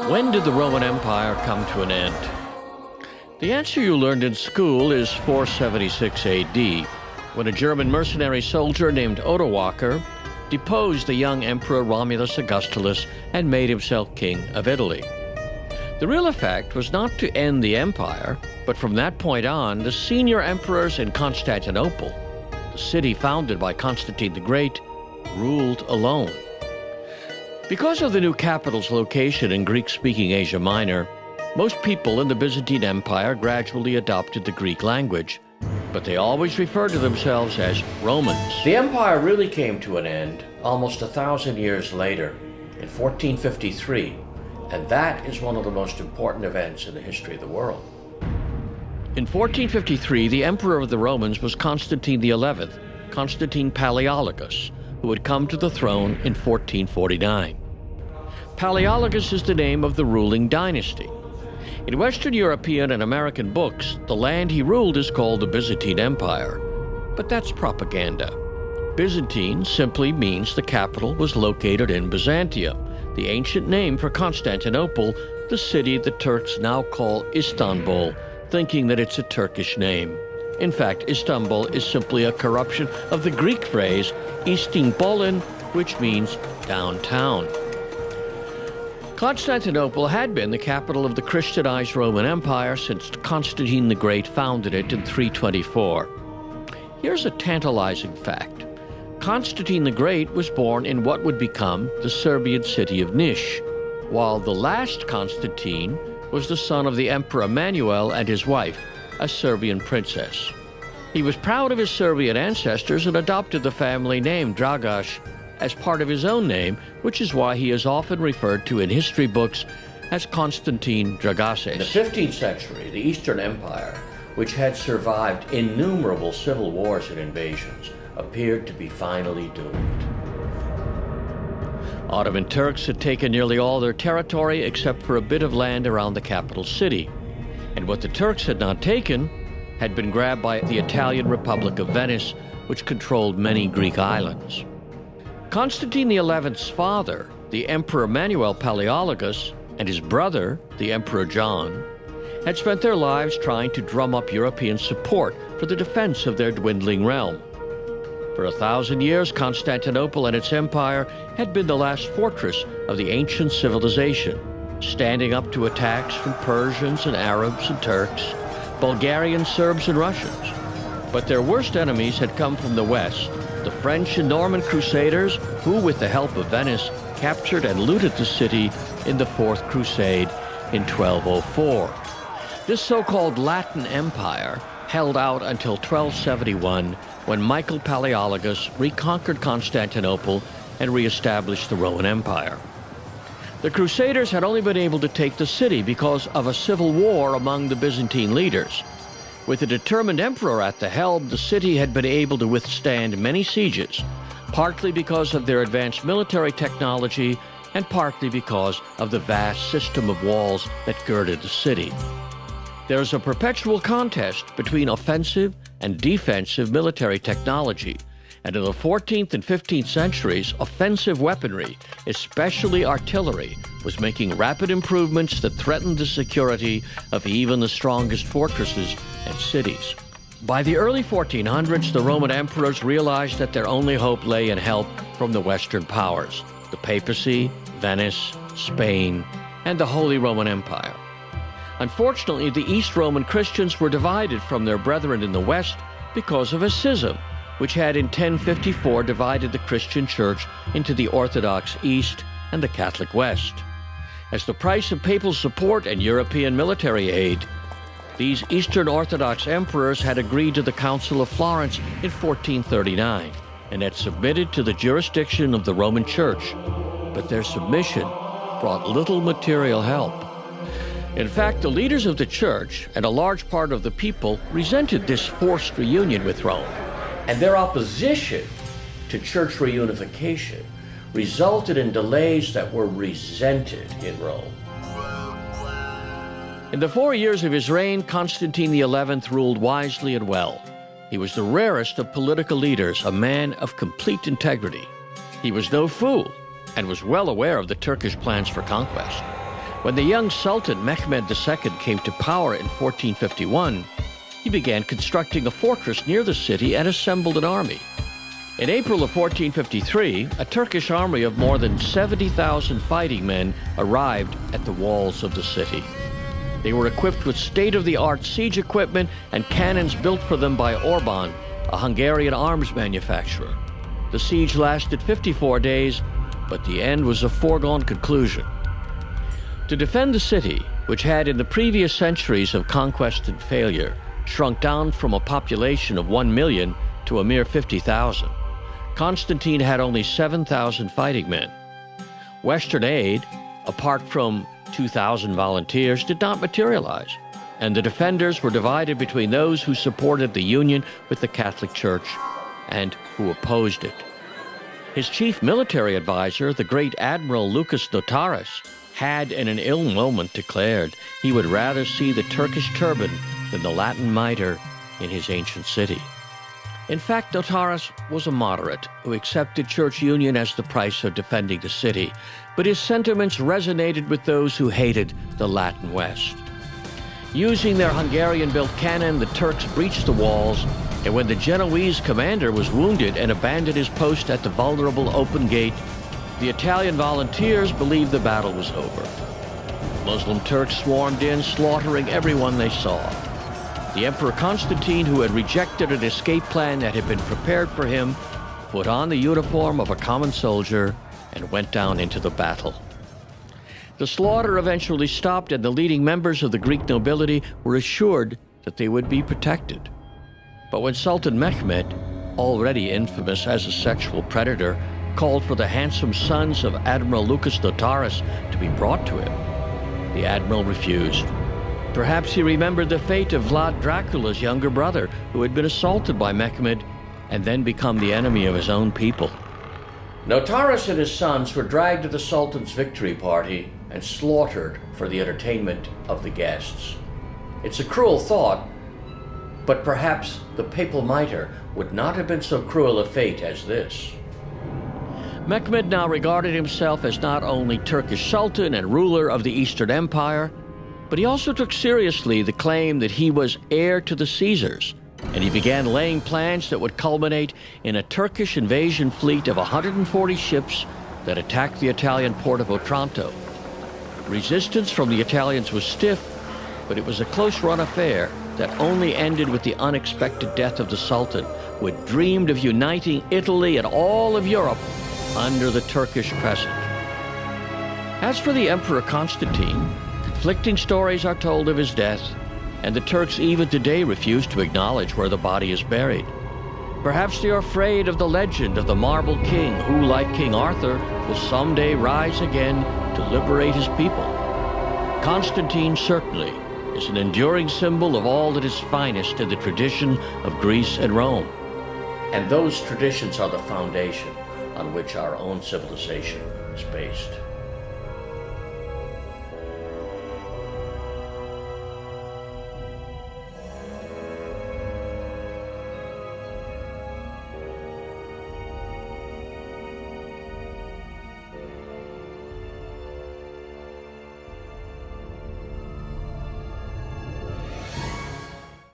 When did the Roman Empire come to an end? The answer you learned in school is 476 AD, when a German mercenary soldier named Odoacer deposed the young Emperor Romulus Augustulus and made himself king of Italy. The real effect was not to end the empire, but from that point on, the senior emperors in Constantinople, the city founded by Constantine the Great, ruled alone. Because of the new capital's location in Greek-speaking Asia Minor, most people in the Byzantine Empire gradually adopted the Greek language, but they always referred to themselves as Romans. The empire really came to an end almost 1,000 years later, in 1453, and that is one of the most important events in the history of the world. In 1453, the emperor of the Romans was Constantine XI, Constantine Palaeologus, who had come to the throne in 1449. Palaeologus is the name of the ruling dynasty. In Western European and American books, the land he ruled is called the Byzantine Empire, but that's propaganda. Byzantine simply means the capital was located in Byzantia, the ancient name for Constantinople, the city the Turks now call Istanbul, thinking that it's a Turkish name. In fact, Istanbul is simply a corruption of the Greek phrase İstinbol'un, which means downtown. Constantinople had been the capital of the Christianized Roman Empire since Constantine the Great founded it in 324. Here's a tantalizing fact. Constantine the Great was born in what would become the Serbian city of Niš, while the last Constantine was the son of the Emperor Emmanuel and his wife, a Serbian princess. He was proud of his Serbian ancestors and adopted the family name Dragaš as part of his own name, which is why he is often referred to in history books as Constantine Dragaces. In the 15th century, the Eastern Empire, which had survived innumerable civil wars and invasions, appeared to be finally doomed. Ottoman Turks had taken nearly all their territory except for a bit of land around the capital city. And what the Turks had not taken had been grabbed by the Italian Republic of Venice, which controlled many Greek islands. Constantine XI's father, the Emperor Emmanuel Palaeologus, and his brother, the Emperor John, had spent their lives trying to drum up European support for the defense of their dwindling realm. For 1,000 years, Constantinople and its empire had been the last fortress of the ancient civilization, standing up to attacks from Persians and Arabs and Turks, Bulgarians, Serbs, and Russians. But their worst enemies had come from the west, the French and Norman Crusaders, who, with the help of Venice, captured and looted the city in the Fourth Crusade in 1204. This so-called Latin Empire held out until 1271, when Michael Palaeologus reconquered Constantinople and reestablished the Roman Empire. The Crusaders had only been able to take the city because of a civil war among the Byzantine leaders. With a determined emperor at the helm, the city had been able to withstand many sieges, partly because of their advanced military technology and partly because of the vast system of walls that girded the city. There is a perpetual contest between offensive and defensive military technology, and in the 14th and 15th centuries, offensive weaponry, especially artillery, was making rapid improvements that threatened the security of even the strongest fortresses and cities. By the early 1400s, the Roman emperors realized that their only hope lay in help from the Western powers, the papacy, Venice, Spain, and the Holy Roman Empire. Unfortunately, the East Roman Christians were divided from their brethren in the West because of a schism, which had in 1054 divided the Christian Church into the Orthodox East and the Catholic West. As the price of papal support and European military aid, these Eastern Orthodox emperors had agreed to the Council of Florence in 1439 and had submitted to the jurisdiction of the Roman Church, but their submission brought little material help. In fact, the leaders of the Church and a large part of the people resented this forced reunion with Rome, and their opposition to church reunification resulted in delays that were resented in Rome. In the 4 years of his reign, Constantine XI ruled wisely and well. He was the rarest of political leaders, a man of complete integrity. He was no fool and was well aware of the Turkish plans for conquest. When the young Sultan Mehmed II came to power in 1451, he began constructing a fortress near the city and assembled an army. In April of 1453, a Turkish army of more than 70,000 fighting men arrived at the walls of the city. They were equipped with state-of-the-art siege equipment and cannons built for them by Orban, a Hungarian arms manufacturer. The siege lasted 54 days, but the end was a foregone conclusion. To defend the city, which had in the previous centuries of conquest and failure shrunk down from a population of 1 million to a mere 50,000, Constantine had only 7,000 fighting men. Western aid, apart from 2,000 volunteers, did not materialize, and the defenders were divided between those who supported the union with the Catholic Church and who opposed it. His chief military advisor, the great Admiral Lucas Notaras, had in an ill moment declared he would rather see the Turkish turban than the Latin mitre in his ancient city. In fact, Notaras was a moderate who accepted church union as the price of defending the city, but his sentiments resonated with those who hated the Latin West. Using their Hungarian-built cannon, the Turks breached the walls, and when the Genoese commander was wounded and abandoned his post at the vulnerable open gate, the Italian volunteers believed the battle was over. Muslim Turks swarmed in, slaughtering everyone they saw. The Emperor Constantine, who had rejected an escape plan that had been prepared for him, put on the uniform of a common soldier and went down into the battle. The slaughter eventually stopped, and the leading members of the Greek nobility were assured that they would be protected. But when Sultan Mehmed, already infamous as a sexual predator, called for the handsome sons of Admiral Lucas Notaras to be brought to him, the admiral refused. Perhaps he remembered the fate of Vlad Dracula's younger brother, who had been assaulted by Mehmed and then become the enemy of his own people. Notaras and his sons were dragged to the Sultan's victory party and slaughtered for the entertainment of the guests. It's a cruel thought, but perhaps the papal mitre would not have been so cruel a fate as this. Mehmed now regarded himself as not only Turkish Sultan and ruler of the Eastern Empire, but he also took seriously the claim that he was heir to the Caesars, and he began laying plans that would culminate in a Turkish invasion fleet of 140 ships that attacked the Italian port of Otranto. Resistance from the Italians was stiff, but it was a close-run affair that only ended with the unexpected death of the Sultan, who had dreamed of uniting Italy and all of Europe under the Turkish crescent. As for the Emperor Constantine, conflicting stories are told of his death, and the Turks even today refuse to acknowledge where the body is buried. Perhaps they are afraid of the legend of the Marble King who, like King Arthur, will someday rise again to liberate his people. Constantine certainly is an enduring symbol of all that is finest in the tradition of Greece and Rome. And those traditions are the foundation on which our own civilization is based.